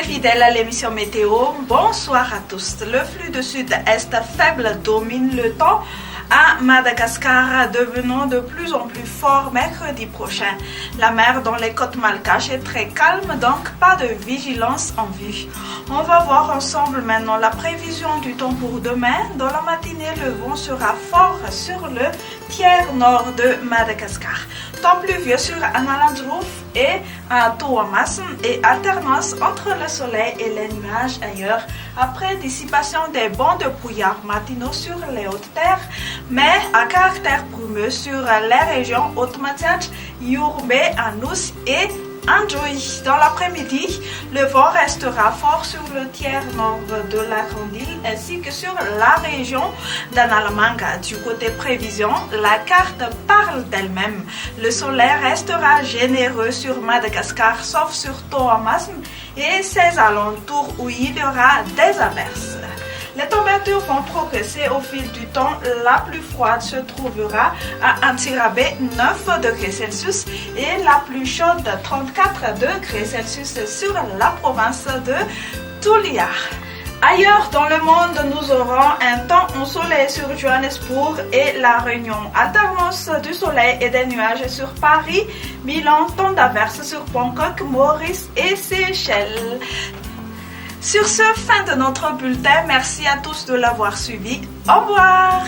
fidèles à l'émission météo, bonsoir à tous. Le flux de sud-est faible domine le temps à Madagascar, devenant de plus en plus fort mercredi prochain. La mer dans les côtes malgaches est très calme, donc pas de vigilance en vue. On va voir ensemble maintenant la prévision du temps pour demain. Dans la matinée, le vent sera fort sur le tiers nord de Madagascar. Temps pluvieux sur Analandrouf et à Toamasm et alternance entre le soleil et les nuages ailleurs après dissipation des bancs de brouillard matinaux sur les hautes terres, mais à caractère brumeux sur les régions Haute-Mathiach, Yourbe, Anous et Andjoui. Dans l'après-midi, le vent restera fort sur le tiers nord de la Grande Île ainsi que sur la région d'Analamanga. Du côté prévision, la carte parle d'elle-même. Le soleil restera généreux sur Madagascar sauf sur Toamasm et ses alentours où il y aura des averses. Les températures vont progresser au fil du temps. La plus froide se trouvera à Antsirabe, 9 degrés Celsius, et la plus chaude, 34 degrés Celsius sur la province de Tulia. Ailleurs dans le monde, nous aurons un temps ensoleillé sur Johannesburg et La Réunion. Alternance du soleil et des nuages sur Paris, Milan, temps d'averses sur Bangkok, Maurice et Seychelles. Sur ce, fin de notre bulletin. Merci à tous de l'avoir suivi. Au revoir.